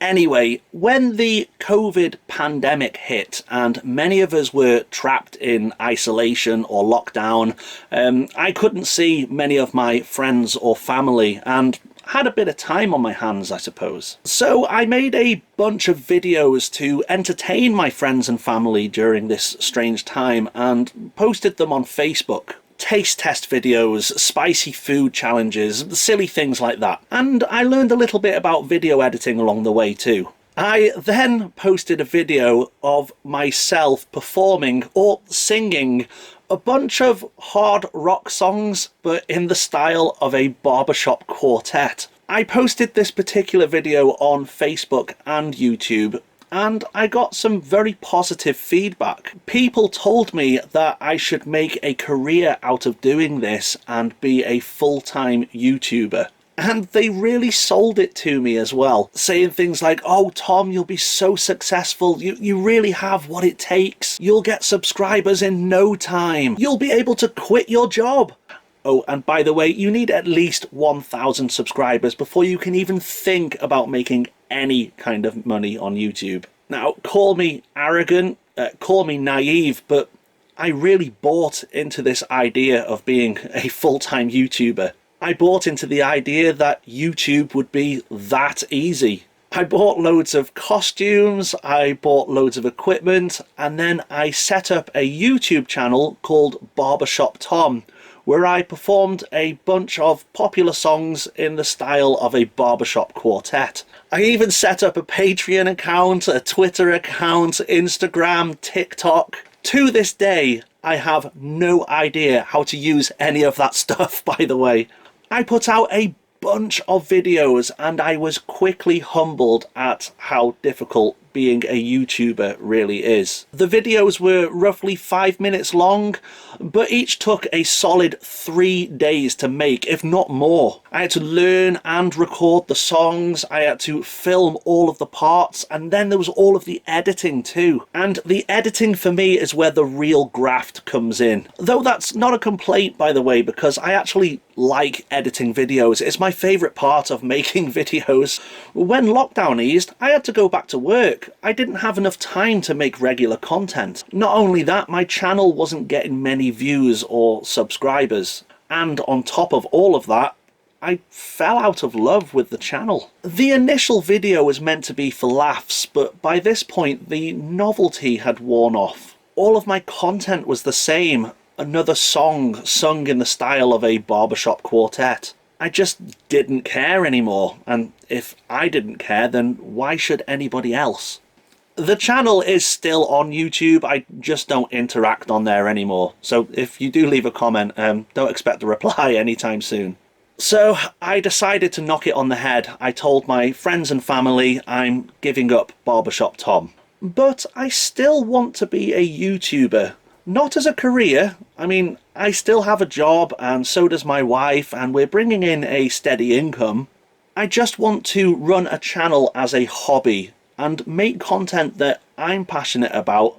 Anyway, when the COVID pandemic hit and many of us were trapped in isolation or lockdown, I couldn't see many of my friends or family and had a bit of time on my hands, I suppose. So I made a bunch of videos to entertain my friends and family during this strange time and posted them on Facebook. Taste test videos, spicy food challenges, silly things like that. And I learned a little bit about video editing along the way too. I then posted a video of myself performing or singing a bunch of hard rock songs, but in the style of a barbershop quartet. I posted this particular video on Facebook and YouTube, and I got some very positive feedback. People told me that I should make a career out of doing this and be a full-time YouTuber. And they really sold it to me as well, saying things like, "Oh, Tom, you'll be so successful. You really have what it takes. You'll get subscribers in no time. You'll be able to quit your job." Oh, and by the way, you need at least 1,000 subscribers before you can even think about making any kind of money on YouTube. Now, call me arrogant, call me naive, but I really bought into this idea of being a full-time YouTuber. I bought into the idea that YouTube would be that easy. I bought loads of costumes, I bought loads of equipment, and then I set up a YouTube channel called Barbershop Tom, where I performed a bunch of popular songs in the style of a barbershop quartet. I even set up a Patreon account, a Twitter account, Instagram, TikTok. To this day, I have no idea how to use any of that stuff, by the way. I put out a bunch of videos and I was quickly humbled at how difficult being a YouTuber really is. The videos were roughly 5 minutes long, but each took a solid 3 days to make, if not more. I had to learn and record the songs, I had to film all of the parts, and then there was all of the editing too. And the editing for me is where the real graft comes in. Though that's not a complaint, by the way, because I actually like editing videos. It's my favourite part of making videos. When lockdown eased, I had to go back to work. I didn't have enough time to make regular content. Not only that, my channel wasn't getting many views or subscribers. And on top of all of that, I fell out of love with the channel. The initial video was meant to be for laughs, but by this point the novelty had worn off. All of my content was the same, another song sung in the style of a barbershop quartet. I just didn't care anymore, and if I didn't care, then why should anybody else? The channel is still on YouTube, I just don't interact on there anymore, so if you do leave a comment, don't expect a reply anytime soon. So I decided to knock it on the head. I told my friends and family I'm giving up Barbershop Tom. But I still want to be a YouTuber. Not as a career. I mean, I still have a job and so does my wife and we're bringing in a steady income. I just want to run a channel as a hobby and make content that I'm passionate about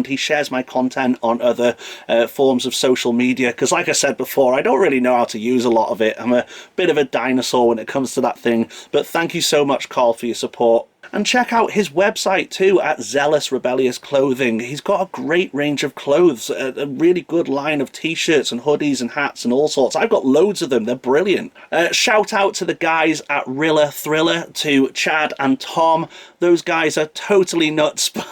around. He shares my content on other forms of social media, because like I said before, I don't really know how to use a lot of it. I'm a bit of a dinosaur when it comes to that thing. But thank you so much, Carl, for your support. And check out his website too at 𝗧𝗵𝗵𝗸𝗧𝗏𝗍𝗍𝗔. He's got a great range of clothes, a really good line of t-shirts and hoodies and hats and all sorts. I've got loads of them. They're brilliant. Shout out to the guys at 𝗧𝗵𝗵𝗸𝗏, to Chad and Tom. Those guys are totally nuts, but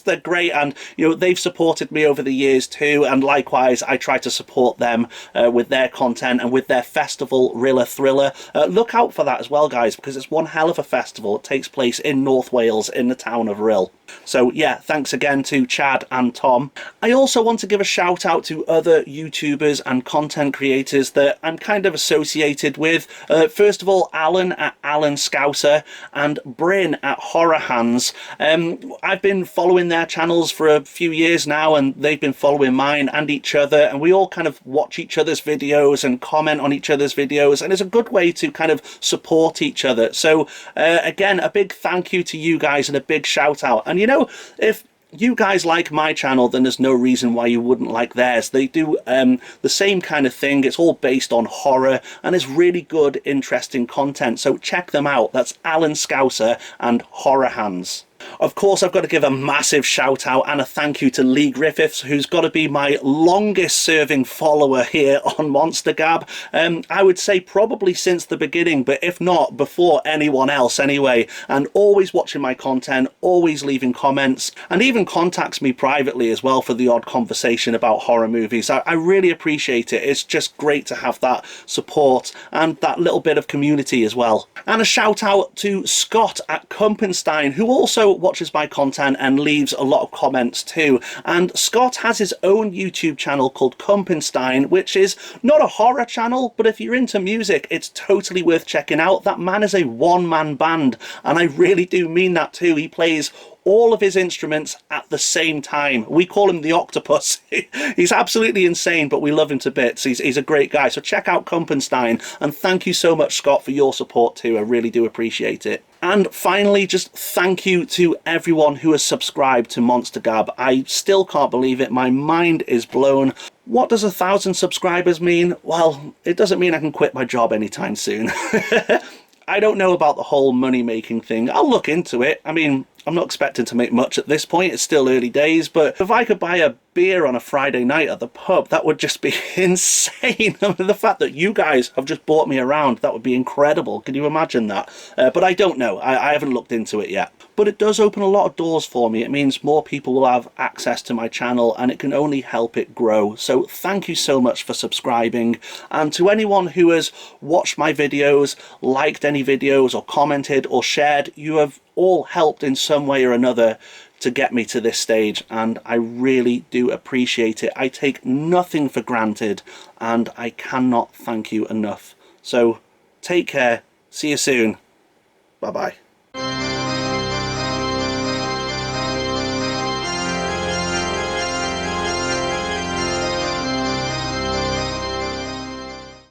they're great, and you know, they've supported me over the years too, and likewise I try to support them with their content and with their festival 𝗧𝗵𝗵𝗸𝗏. Look out for that as well, guys, because it's one hell of a festival. It takes place in North Wales, in the town of Rhyl. So yeah, thanks again to Chad and Tom. I also want to give a shout out to other YouTubers and content creators that I'm kind of associated with. First of all, Alan at 𝗨𝗓𝗠𝗀𝗧 and Bryn at 𝗨𝗏𝗠s. I've been following their channels for a few years now, and they've been following mine and each other, and we all kind of watch each other's videos and comment on each other's videos, and it's a good way to kind of support each other. So again, a big thank you to you guys and a big shout out. And you know, if you guys like my channel, then there's no reason why you wouldn't like theirs. They do the same kind of thing. It's all based on horror, and it's really good, interesting content. So check them out. That's 𝗨𝗓𝗠𝗀𝗧 and 𝗨𝗏𝗠s. Of course, I've got to give a massive shout out and a thank you to Lee Griffiths, who's got to be my longest serving follower here on Monster Gab. I would say probably since the beginning, but if not, before anyone else anyway. And always watching my content, always leaving comments, and even contacts me privately as well for the odd conversation about horror movies. I really appreciate it. It's just great to have that support and that little bit of community as well. And a shout out to Scott at 𝗏𝗏𝗕𝗏𝗏, who also watches my content and leaves a lot of comments too. And Scott has his own YouTube channel called 𝗏𝗏𝗕𝗏𝗏𝗏, which is not a horror channel, but if you're into music, it's totally worth checking out. That man is a one-man band, and I really do mean that too. He plays all of his instruments at the same time. We call him the octopus. He's absolutely insane, but we love him to bits. He's a great guy. So check out 𝗏𝗏𝗕𝗏𝗏𝗏, and thank you so much, Scott, for your support too. I really do appreciate it. And finally, just thank you to everyone who has subscribed to Monster Gab. I still can't believe it. My mind is blown. What does 1,000 subscribers mean? Well, it doesn't mean I can quit my job anytime soon. I don't know about the whole money-making thing. I'll look into it. I mean, I'm not expecting to make much at this point. It's still early days, but if I could buy a beer on a Friday night at the pub. That would just be insane. I mean, the fact that you guys have just brought me around, that would be incredible. Can you imagine that? But I don't know. I haven't looked into it yet. But it does open a lot of doors for me. It means more people will have access to my channel, and it can only help it grow. So thank you so much for subscribing. And to anyone who has watched my videos, liked any videos, or commented or shared, you have all helped in some way or another to get me to this stage, and I really do appreciate it. I take nothing for granted, and I cannot thank you enough. So take care. See you soon. Bye bye.